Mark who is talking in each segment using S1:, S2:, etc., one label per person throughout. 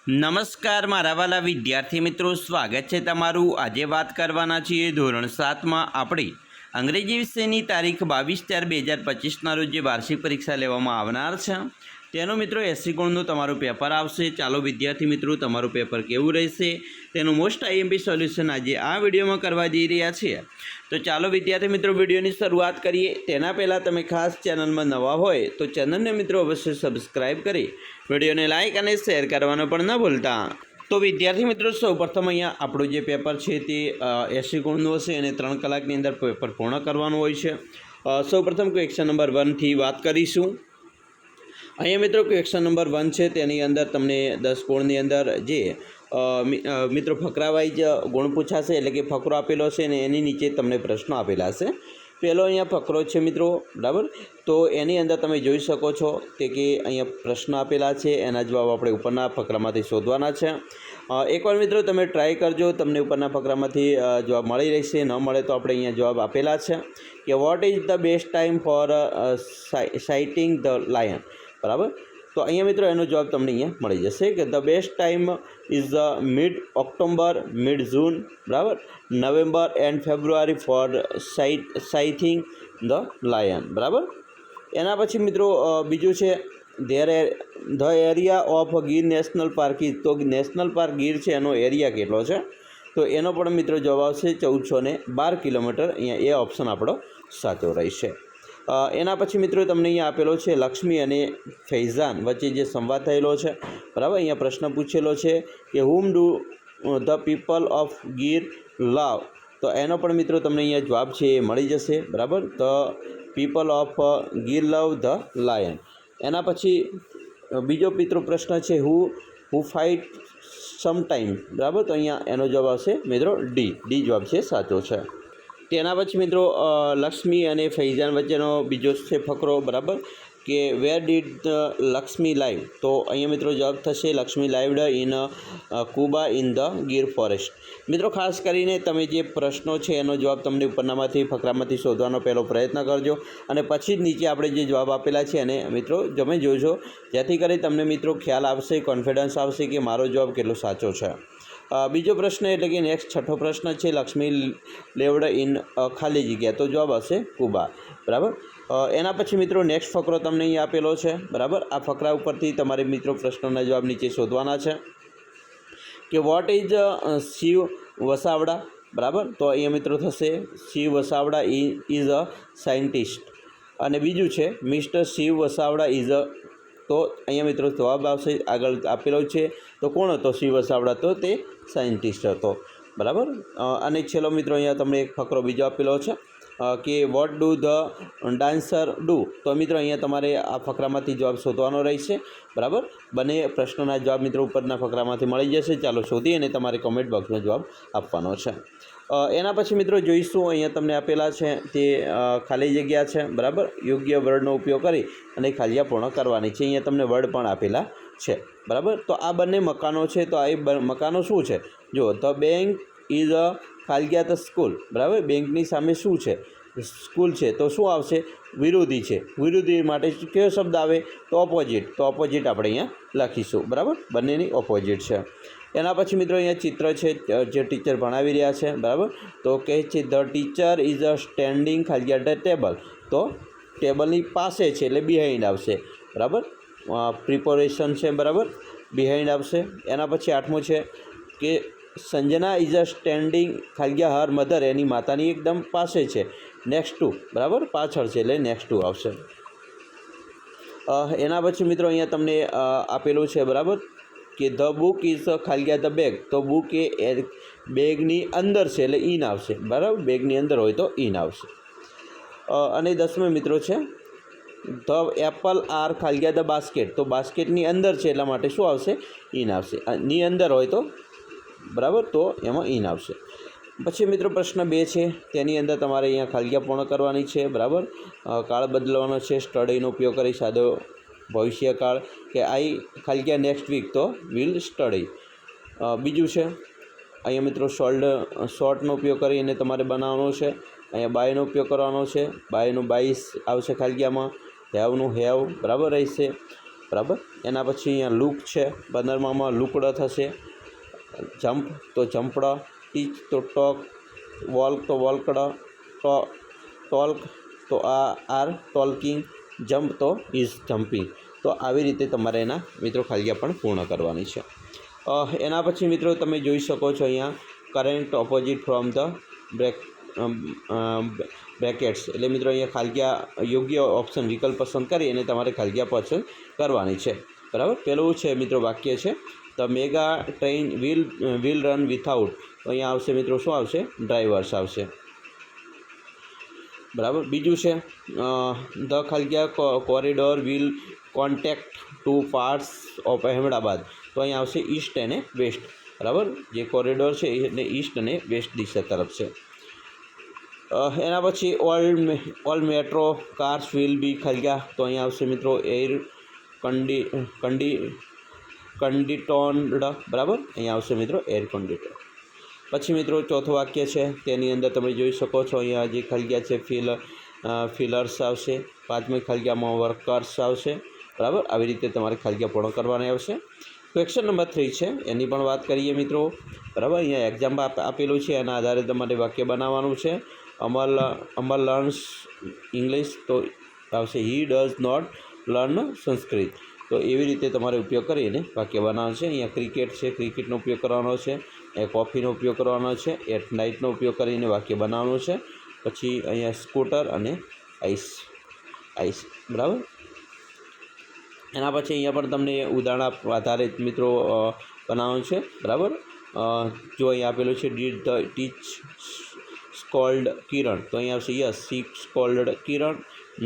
S1: નમસ્કાર મારા વાલા વિદ્યાર્થી મિત્રો, સ્વાગત છે તમારું। આજે વાત કરવાના છીએ ધોરણ 7માં આપણે અંગ્રેજી વિષયની તારીખ 22/4/2025ના રોજ જે વાર્ષિક પરીક્ષા લેવામાં આવનાર છે તેનો મિત્રો 80 ગુણનું તમારું પેપર આવશે। ચાલો વિદ્યાર્થી મિત્રો, તમારું પેપર કેવું રહેશે તેનું મોસ્ટ આઈએમપી સોલ્યુશન આજે આ વિડીયોમાં કરવા જઈ રહ્યા છીએ। તો ચાલો વિદ્યાર્થી મિત્રો, વિડીયોની શરૂઆત કરીએ। તેના પહેલાં તમે ખાસ ચેનલમાં નવા હોય તો ચેનલને મિત્રો અવશ્ય સબસ્ક્રાઈબ કરી વિડીયોને લાઇક અને શેર કરવાનું પણ ન ભૂલતા। તો વિદ્યાર્થી મિત્રો, સૌપ્રથમ અહીંયા આપણું જે પેપર છે તે 80 ગુણનું હશે અને 3 કલાકની અંદર પેપર પૂર્ણ કરવાનું હોય છે। સૌપ્રથમ ક્વેશ્ચન નંબર 1થી વાત કરીશું। અહીંયા મિત્રો ક્વેશ્ચન નંબર 1 છે તેની અંદર તમને 10 ગુણની અંદર જે મિત્રો ફકરા વાઇઝ ગુણ પૂછાશે, એટલે કે ફકરો આપેલો છે અને એની નીચે તમને પ્રશ્નો આપેલા છે। પહેલો અહીંયા ફકરો છે મિત્રો, બરાબર। તો એની અંદર તમે જોઈ શકો છો કે અહીંયા પ્રશ્ન આપેલા છે, એના જવાબ આપણે ઉપરના ફકરામાંથી શોધવાના છે। એકવાર મિત્રો તમે ટ્રાય કરજો, તમને ઉપરના ફકરામાંથી જવાબ મળી રહેશે। ન મળે તો આપણે અહીંયા જવાબ આપેલા છે કે what is the best time for sighting the lion, બરાબર। તો અહીંયા મિત્રો એનો જવાબ તમને અહીંયા મળી જશે કે the best time is mid October, mid June, બરાબર, November and February for sighting the lion, બરાબર। એના પછી મિત્રો બીજું છે the area of Gir national park is, તો નેશનલ પાર્ક ગીર છે એનો એરિયા કેટલો છે, તો એનો પણ મિત્રો જવાબ આવશે 1412 કિલોમીટર। અહીંયા એ ઓપ્શન આપણો સાચો રહેશે। એના પછી મિત્રો તમને અહીંયા આપેલો છે લક્ષ્મી અને ફૈઝાન વચ્ચે જે સંવાદ થયેલો છે, બરાબર। અહીંયા પ્રશ્ન પૂછેલો છે કે whom do the people of Gir love, તો એનો પણ મિત્રો તમને અહીંયા જવાબ છે એ મળી જશે, બરાબર। The people of Gir love the lion. એના પછી બીજો મિત્રો પ્રશ્ન છે હુ ફાઇટ સમટાઈમ, બરાબર। તો અહીંયા એનો જવાબ આવશે મિત્રો ડી જવાબ છે સાચો છે। તેના પછી મિત્રો લક્ષ્મી અને ફૈઝાન વચ્ચેનો બીજો છે ફકરો, બરાબર, કે વેર ડીડ લક્ષ્મી લાઈવ, તો અહીંયા મિત્રો જવાબ થશે લક્ષ્મી લાઈવડ ઇન કુબા ઇન ધ ગીર ફોરેસ્ટ। મિત્રો ખાસ કરીને તમે જે પ્રશ્નો છે એનો જવાબ તમને ઉપરનામાંથી ફકરામાંથી શોધવાનો પહેલો પ્રયત્ન કરજો અને પછી જ નીચે આપણે જે જવાબ આપેલા છે એને મિત્રો તમે જોજો, જેથી કરી તમને મિત્રો ખ્યાલ આવશે, કોન્ફિડન્સ આવશે કે મારો જવાબ કેટલો સાચો છે। બીજો પ્રશ્ન એટલે કે નેક્સ્ટ છઠ્ઠો પ્રશ્ન છે લક્ષ્મી લેવડ ઇન ખાલી જગ્યા, તો જવાબ હશે કુબા, બરાબર। એના પછી મિત્રો નેક્સ્ટ ફકરો તમને અહીં આપેલો છે, બરાબર। આ ફકરા ઉપરથી તમારે મિત્રો પ્રશ્નોના જવાબ નીચે શોધવાના છે કે વોટ ઇઝ શિવ વસાવડા, બરાબર। તો અહીંયા મિત્રો થશે Shiv Vasavada is a scientist, અને બીજું છે mister Shiv Vasavada is a, તો અહીંયા મિત્રો જવાબ આવશે આગળ આપેલો છે તો કોણ હતો શિવ વસાવડા, તો તે સાયન્ટિસ્ટ હતો, બરાબર। અને છેલ્લો મિત્રો અહીંયા તમને એક ફકરો બીજો આપેલો છે કે what do the dancer do, તો મિત્રો અહીંયા તમારે આ ફકરામાંથી જવાબ શોધવાનો રહેશે, બરાબર। બંને પ્રશ્નોના જવાબ મિત્રો ઉપરના ફકરામાંથી મળી જશે। ચાલો શોધી અને તમારે કમેન્ટ બોક્સમાં જવાબ આપવાનો છે। એના પછી મિત્રો જોઈશું અહીંયા તમને આપેલા છે તે ખાલી જગ્યા છે, બરાબર। યોગ્ય વર્ડનો ઉપયોગ કરી અને ખાલીયા પૂર્ણ કરવાની છે। અહીંયા તમને વર્ડ પણ આપેલા છે, બરાબર। તો આ બંને મકાનો છે, તો આ મકાનો શું છે, જો ધ બેંક ઇઝ અ ખાલીયા ધ સ્કૂલ, બરાબર। બેંકની સામે શું છે, સ્કૂલ છે, તો શું આવશે વિરોધી છે, વિરોધી માટે કયો શબ્દ આવે તો ઓપોઝિટ, તો ઓપોઝિટ આપણે અહીંયા લખીશું, બરાબર, બંનેની ઓપોઝિટ છે। એના પછી મિત્રો અહીંયા ચિત્ર છે જે ટીચર ભણાવી રહ્યા છે, બરાબર। તો કહે છે the teacher is a standing ખાલીયા ધ ટેબલ, તો ટેબલની પાસે છે એટલે બિહાઇન્ડ આવશે, બરાબર। પ્રિપોરેશન છે, બરાબર, બિહાઇન્ડ આવશે। એના પછી 8મું છે કે સંજના ઇઝ અ સ્ટેન્ડિંગ ખાલીયા હર મધર, એની માતાની એકદમ પાસે છે, નેક્સ્ટ ટુ, બરાબર, પાછળ છે એટલે નેક્સ્ટ ટુ આવશે। એના પછી મિત્રો અહીંયા તમને આપેલું છે, બરાબર, કે ધ બુક ઇઝ ખાલીયા ધ બેગ, તો બુક એ બેગની અંદર છે એટલે ઇન આવશે, બરાબર, બેગની અંદર હોય તો ઇન આવશે। અને 10મો મિત્રો છે ધ એપલ આર ખાલીયા ધ બાસ્કેટ, તો બાસ્કેટની અંદર છે એટલા માટે શું આવશે ઇન આવશે, ની અંદર હોય તો, બરાબર, તો એમાં ઇન આવશે। પછી મિત્રો પ્રશ્ન 2 છે તેની અંદર તમારે અહીંયા ખાલીયા પૂર્ણ કરવાની છે, બરાબર। કાળ બદલવાનો છે, સ્ટડીનો ઉપયોગ કરી સાદો ભવિષ્યકાળ કે આઈ ખાલીયા નેક્સ્ટ વીક, તો વિલ સ્ટડી। બીજું છે અહીંયા મિત્રો શોર્ટનો ઉપયોગ કરીને તમારે બનાવવાનો છે। અહીંયા બાયનો ઉપયોગ કરવાનો છે, બાયનું 22 આવશે ખાલીયામાં, હેવનું હેવ, બરાબર રહેશે। બરાબર. એના પછી અહીંયા લુક છે, 15માં લુકડો થશે. જમ્પ તો જમ્પડ, ટીચ તો ટોક, વોલ્ક તો વોલ્કડ, ટોલ્ક તો આર ટોલ્કિંગ, જમ્પ તો ઇઝ જમ્પિંગ. તો આવી રીતે તમારે એના મિત્રો ખાલિયા પણ પૂર્ણ કરવાની છે. એના પછી મિત્રો તમે જોઈ શકો છો અહીંયા current opposite from the brackets, એટલે મિત્રો અહીંયા ખાલિયા યોગ્ય ઓપ્શન વિકલ્પ પસંદ કરી અને તમારે ખાલિયા પસંદ કરવાની છે. બરાબર. પહેલું છે મિત્રો વાક્ય છે the mega train will run without, તો અહીંયા આવશે મિત્રો શું આવશે? ડ્રાઈવર્સ આવશે. બરાબર. બીજું છે ધ ખાલિયા corridor will contact two parts of Ahmedabad, તો અહીંયા આવશે ઈસ્ટ અને વેસ્ટ. બરાબર. જે કોરિડોર છે એને ઈસ્ટ અને વેસ્ટ દિશા તરફ છે. એના પછી all metro cars will be ખાલિયા, તો અહીંયા આવશે મિત્રો એર કન્ડિટોન્ડ. બરાબર. અહીંયા આવશે મિત્રો એર કન્ડિટોન્ડ. પછી મિત્રો ચોથું વાક્ય છે તેની અંદર તમે જોઈ શકો છો અહીંયા જે ખાલિયા છે ફિલર્સ આવશે. પાંચમી ખાલિયામાં વર્કર્સ આવશે. બરાબર. આવી રીતે તમારે ખાલિયા પૂર્ણ કરવાની આવશે. ક્વેશ્ચન નંબર 3 છે એની પણ વાત કરીએ મિત્રો. બરાબર. અહીંયા એક્ઝામ આપેલું છે, એના આધારે તમારે વાક્ય બનાવવાનું છે. અમર લર્ન્સ ઇંગ્લિશ, તો આવશે he does not learn Sanskrit. તો એવી રીતે તમારે ઉપયોગ કરીને વાક્ય બનાવવાનું છે. અહીંયા ક્રિકેટ છે, ક્રિકેટનો ઉપયોગ કરવાનો છે. કોફીનો ઉપયોગ કરવાનો છે. એટ નાઇટનો ઉપયોગ કરીને વાક્ય બનાવવાનું છે. પછી અહીંયા સ્કૂટર અને આઈસ. બરાબર. એના પછી અહીંયા પણ તમને ઉદાહરણ આધારિત મિત્રો બનાવવાનું છે. બરાબર. જો અહીંયા આપેલું છે did the teach scold Kiran, તો અહીંયા આવશે yes she scold Kiran,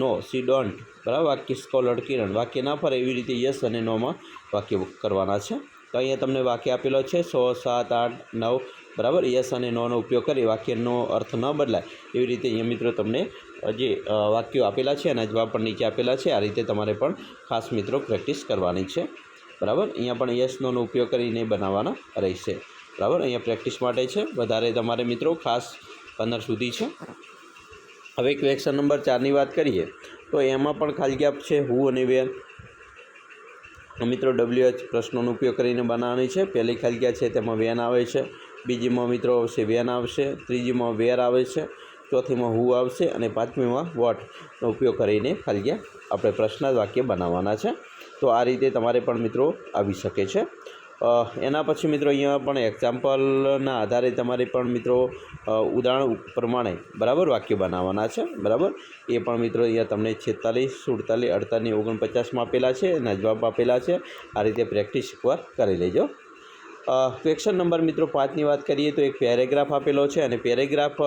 S1: no she don't. બરાબર. વાક્ય સ્કોલ્ડ કિરણ, વાક્ય ના ફરે એવી રીતે યસ અને નોમાં વાક્ય કરવાના છે. તો અહીંયા તમને વાક્ય આપેલો છે 6, 7, 8, 9. બરાબર. યસ અને નોનો ઉપયોગ કરી વાક્યનો અર્થ ન બદલાય એવી રીતે અહીંયા મિત્રો તમને જે વાક્યો આપેલા છે એના જવાબ પણ નીચે આપેલા છે. આ રીતે તમારે પણ ખાસ મિત્રો પ્રેક્ટિસ કરવાની છે. બરાબર. અહીંયા પણ યસ નોનો ઉપયોગ કરીને બનાવવાના રહેશે. બરાબર. અહીંયા પ્રેક્ટિસ માટે છે, વધારે તમારે મિત્રો ખાસ 15 સુધી છે. હવે ક્વેશ્ચન નંબર 4ની વાત કરીએ તો એમાં પણ ખાલિયા છે હુ અને વેર. મિત્રો WH પ્રશ્નોનો ઉપયોગ કરીને બનાવવાની છે. પહેલી ખાલિયા છે તેમાં વેન આવે છે, બીજીમાં મિત્રો આવશે વેન આવશે, ત્રીજીમાં વેર આવે છે, ચોથીમાં હુ આવશે અને પાંચમીમાં વોટનો ઉપયોગ કરીને ખાલિયા આપણે પ્રશ્નાર્થ વાક્ય બનાવવાના છે. તો આ રીતે તમારે પણ મિત્રો આવી શકે છે. એના પછી મિત્રો અહીંયા પણ એક્ઝામ્પલના આધારે તમારે પણ મિત્રો ઉદાહરણ પ્રમાણે બરાબર વાક્ય બનાવવાના છે. બરાબર. એ પણ મિત્રો અહીંયા તમને 46, 47, 48, 49માં આપેલા છે, એના જવાબ આપેલા છે. આ રીતે પ્રેક્ટિસ એકવાર કરી લેજો. ક્વેશ્ચન નંબર મિત્રો 5ની વાત કરીએ તો એક પેરેગ્રાફ આપેલો છે અને પેરેગ્રાફ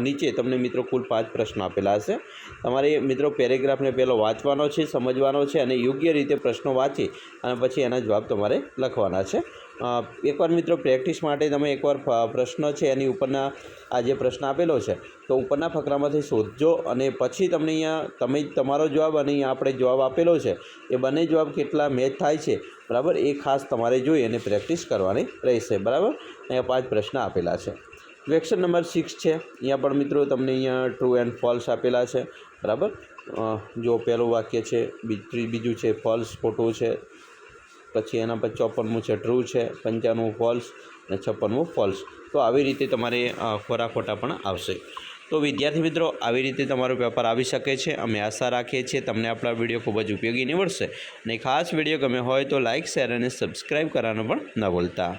S1: નીચે તમને મિત્રો કુલ 5 પ્રશ્નો આપેલા હશે. તમારે મિત્રો પેરેગ્રાફને પહેલો વાંચવાનો છે, સમજવાનો છે અને યોગ્ય રીતે પ્રશ્નો વાંચી અને પછી એના જવાબ તમારે લખવાના છે. એકવાર મિત્રો પ્રેક્ટિસ માટે તમે એકવાર પ્રશ્ન છે એની ઉપરના આ જે પ્રશ્ન આપેલો છે તો ઉપરના ફકરામાંથી શોધજો અને પછી તમને અહીંયા તમારો જવાબ અને અહીંયા આપણે જવાબ આપેલો છે એ બંને જવાબ કેટલા મેચ થાય છે. બરાબર. એ ખાસ તમારે જોઈ અને પ્રેક્ટિસ કરવાની રહેશે. બરાબર. અહીંયા 5 પ્રશ્ન આપેલા છે. ક્વેશ્ચન નંબર 6 છે. અહીંયા પણ મિત્રો તમને અહીંયા ટ્રુ એન્ડ ફોલ્સ આપેલા છે. બરાબર. જો પહેલું વાક્ય છે, બીજું છે ફોલ્સ ખોટું છે, પછી એના પછી 54મું છે ટ્રુ છે, 95મું ફોલ્સ અને 56મું ફોલ્સ. તો આવી રીતે તમારે ખોરા ખોટા પણ આવશે. તો વિદ્યાર્થી મિત્રો આવી રીતે તમારો પેપર આવી શકે છે. અમે આશા રાખીએ છીએ તમને આપણા વિડીયો ખૂબ જ ઉપયોગી નીવડશે અને ખાસ વિડીયો ગમે હોય તો લાઇક, શેર અને સબસ્ક્રાઈબ કરવાનું પણ ન ભૂલતા.